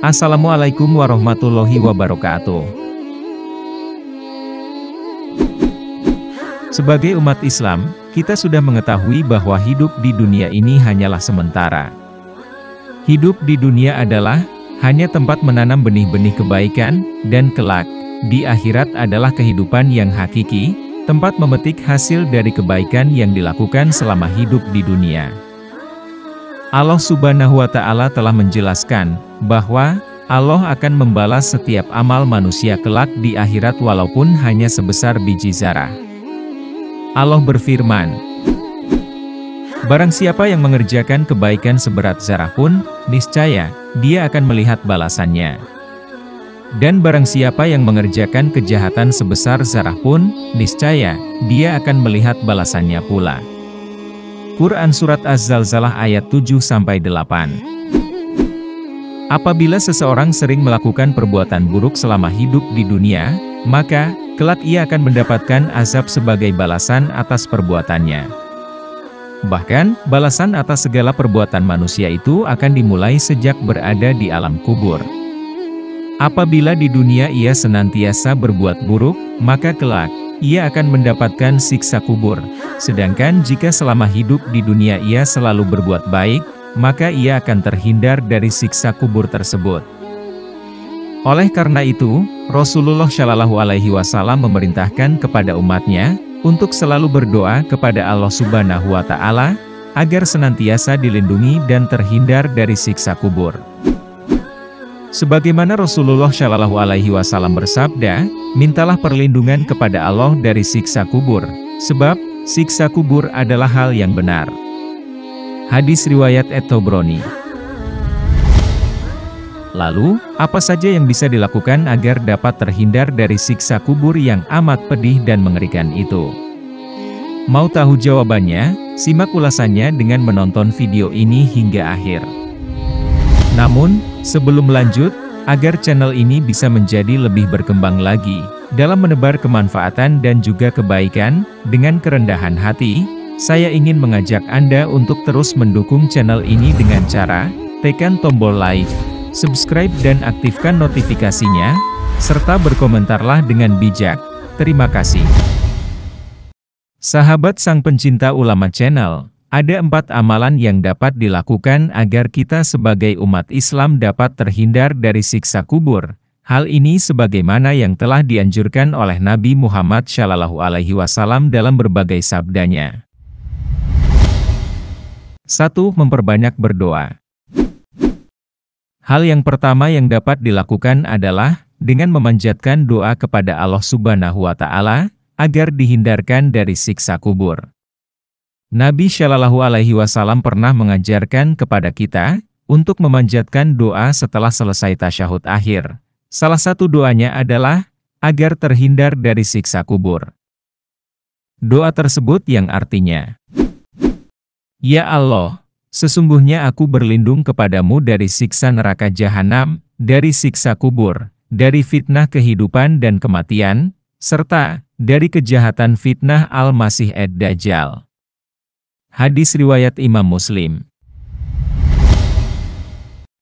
Assalamualaikum warahmatullahi wabarakatuh. Sebagai umat Islam, kita sudah mengetahui bahwa hidup di dunia ini hanyalah sementara. Hidup di dunia adalah hanya tempat menanam benih-benih kebaikan, dan kelak di akhirat adalah kehidupan yang hakiki, tempat memetik hasil dari kebaikan yang dilakukan selama hidup di dunia. Allah Subhanahu wa Ta'ala telah menjelaskan bahwa Allah akan membalas setiap amal manusia kelak di akhirat walaupun hanya sebesar biji zarah. Allah berfirman, "Barang siapa yang mengerjakan kebaikan seberat zarah pun, niscaya dia akan melihat balasannya. Dan barang siapa yang mengerjakan kejahatan sebesar zarah pun, niscaya dia akan melihat balasannya pula." Quran Surat Az-Zalzalah ayat 7-8. Apabila seseorang sering melakukan perbuatan buruk selama hidup di dunia, maka kelak ia akan mendapatkan azab sebagai balasan atas perbuatannya. Bahkan, balasan atas segala perbuatan manusia itu akan dimulai sejak berada di alam kubur. Apabila di dunia ia senantiasa berbuat buruk, maka kelak ia akan mendapatkan siksa kubur. Sedangkan jika selama hidup di dunia ia selalu berbuat baik, maka ia akan terhindar dari siksa kubur tersebut. Oleh karena itu, Rasulullah Shallallahu Alaihi Wasallam memerintahkan kepada umatnya untuk selalu berdoa kepada Allah Subhanahu wa Ta'ala agar senantiasa dilindungi dan terhindar dari siksa kubur. Sebagaimana Rasulullah Shallallahu Alaihi Wasallam bersabda, "Mintalah perlindungan kepada Allah dari siksa kubur, sebab siksa kubur adalah hal yang benar." Hadis riwayat At-Tabrani. Lalu, apa saja yang bisa dilakukan agar dapat terhindar dari siksa kubur yang amat pedih dan mengerikan itu? Mau tahu jawabannya? Simak ulasannya dengan menonton video ini hingga akhir. Namun, sebelum lanjut, agar channel ini bisa menjadi lebih berkembang lagi dalam menebar kemanfaatan dan juga kebaikan, dengan kerendahan hati, saya ingin mengajak Anda untuk terus mendukung channel ini dengan cara tekan tombol like, subscribe dan aktifkan notifikasinya, serta berkomentarlah dengan bijak. Terima kasih. Sahabat sang pencinta ulama channel, ada 4 amalan yang dapat dilakukan agar kita sebagai umat Islam dapat terhindar dari siksa kubur. Hal ini sebagaimana yang telah dianjurkan oleh Nabi Muhammad Shallallahu Alaihi Wasallam dalam berbagai sabdanya. 1. Memperbanyak berdoa. Hal yang pertama yang dapat dilakukan adalah dengan memanjatkan doa kepada Allah Subhanahu wa Ta'ala agar dihindarkan dari siksa kubur. Nabi Shallallahu Alaihi Wasallam pernah mengajarkan kepada kita untuk memanjatkan doa setelah selesai tasyahud akhir. Salah satu doanya adalah agar terhindar dari siksa kubur. Doa tersebut yang artinya, "Ya Allah, sesungguhnya aku berlindung kepadamu dari siksa neraka jahanam, dari siksa kubur, dari fitnah kehidupan dan kematian, serta dari kejahatan fitnah Al-Masih Ad-Dajjal." Hadis riwayat Imam Muslim.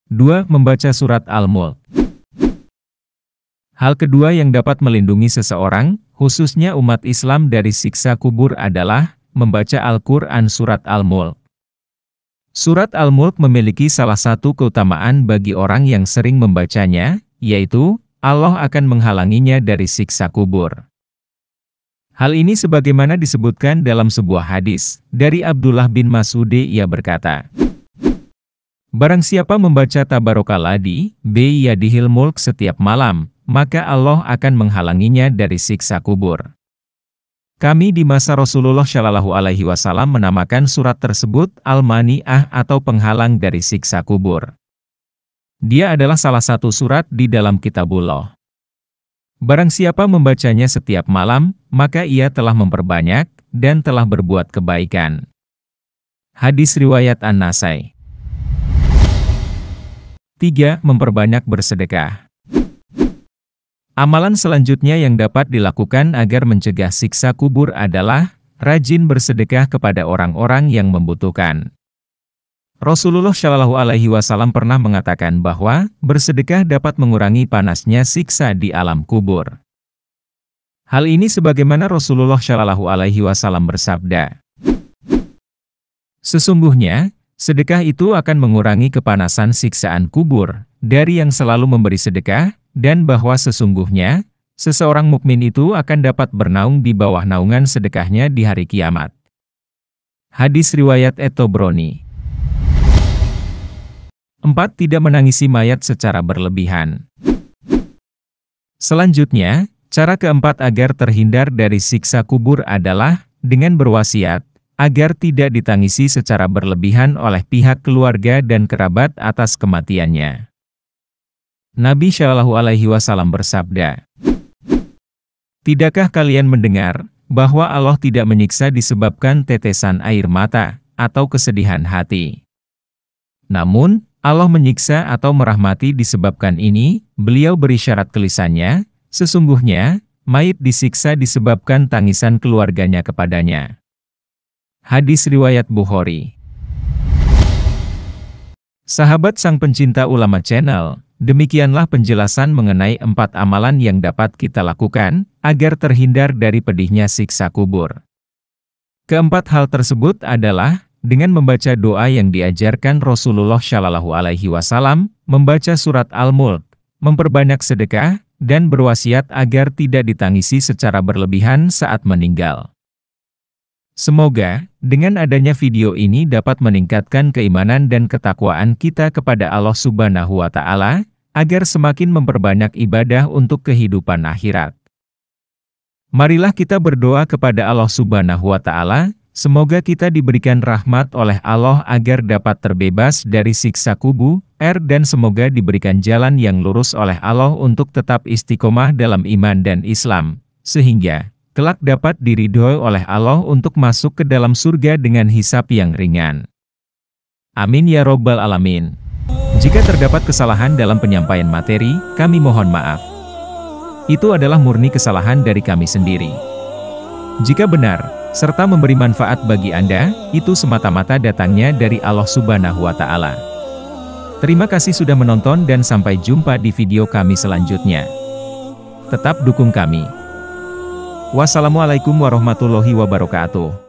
2. Membaca surat Al-Mulk. Hal kedua yang dapat melindungi seseorang, khususnya umat Islam dari siksa kubur adalah membaca Al-Quran surat Al-Mulk. Surat Al-Mulk memiliki salah satu keutamaan bagi orang yang sering membacanya, yaitu Allah akan menghalanginya dari siksa kubur. Hal ini sebagaimana disebutkan dalam sebuah hadis dari Abdullah bin Mas'ud, ia berkata, "Barang siapa membaca Tabarakalladzi biyadihil mulk setiap malam, maka Allah akan menghalanginya dari siksa kubur." Kami di masa Rasulullah Shallallahu Alaihi Wasallam menamakan surat tersebut Al-Mani'ah atau penghalang dari siksa kubur. Dia adalah salah satu surat di dalam Kitabullah. Barang siapa membacanya setiap malam, maka ia telah memperbanyak dan telah berbuat kebaikan. Hadis riwayat An-Nasai. 3. Memperbanyak bersedekah. Amalan selanjutnya yang dapat dilakukan agar mencegah siksa kubur adalah rajin bersedekah kepada orang-orang yang membutuhkan. Rasulullah Shallallahu Alaihi Wasallam pernah mengatakan bahwa bersedekah dapat mengurangi panasnya siksa di alam kubur. Hal ini sebagaimana Rasulullah Shallallahu Alaihi Wasallam bersabda, "Sesungguhnya, sedekah itu akan mengurangi kepanasan siksaan kubur dari yang selalu memberi sedekah, dan bahwa sesungguhnya, seseorang mukmin itu akan dapat bernaung di bawah naungan sedekahnya di hari kiamat." Hadis riwayat At-Tabrani. 4. Tidak menangisi mayat secara berlebihan. Selanjutnya, cara keempat agar terhindar dari siksa kubur adalah dengan berwasiat agar tidak ditangisi secara berlebihan oleh pihak keluarga dan kerabat atas kematiannya. Nabi Shallallahu Alaihi Wasallam bersabda, "Tidakkah kalian mendengar bahwa Allah tidak menyiksa disebabkan tetesan air mata atau kesedihan hati? Namun, Allah menyiksa atau merahmati disebabkan ini." Beliau berisyarat ke lisannya, "Sesungguhnya, mayit disiksa disebabkan tangisan keluarganya kepadanya." Hadis riwayat Bukhari. Sahabat Sang Pencinta Ulama Channel, demikianlah penjelasan mengenai 4 amalan yang dapat kita lakukan agar terhindar dari pedihnya siksa kubur. Keempat hal tersebut adalah dengan membaca doa yang diajarkan Rasulullah Shallallahu Alaihi Wasallam, membaca surat Al-Mulk, memperbanyak sedekah, dan berwasiat agar tidak ditangisi secara berlebihan saat meninggal. Semoga, dengan adanya video ini dapat meningkatkan keimanan dan ketakwaan kita kepada Allah Subhanahu wa Ta'ala, agar semakin memperbanyak ibadah untuk kehidupan akhirat. Marilah kita berdoa kepada Allah Subhanahu wa Ta'ala, semoga kita diberikan rahmat oleh Allah agar dapat terbebas dari siksa kubur, dan semoga diberikan jalan yang lurus oleh Allah untuk tetap istiqomah dalam iman dan Islam, sehingga kelak dapat diridhoi oleh Allah untuk masuk ke dalam surga dengan hisab yang ringan. Amin ya Robbal Alamin. Jika terdapat kesalahan dalam penyampaian materi, kami mohon maaf. Itu adalah murni kesalahan dari kami sendiri. Jika benar, serta memberi manfaat bagi Anda, itu semata-mata datangnya dari Allah Subhanahu wa Ta'ala. Terima kasih sudah menonton dan sampai jumpa di video kami selanjutnya. Tetap dukung kami. Wassalamualaikum warahmatullahi wabarakatuh.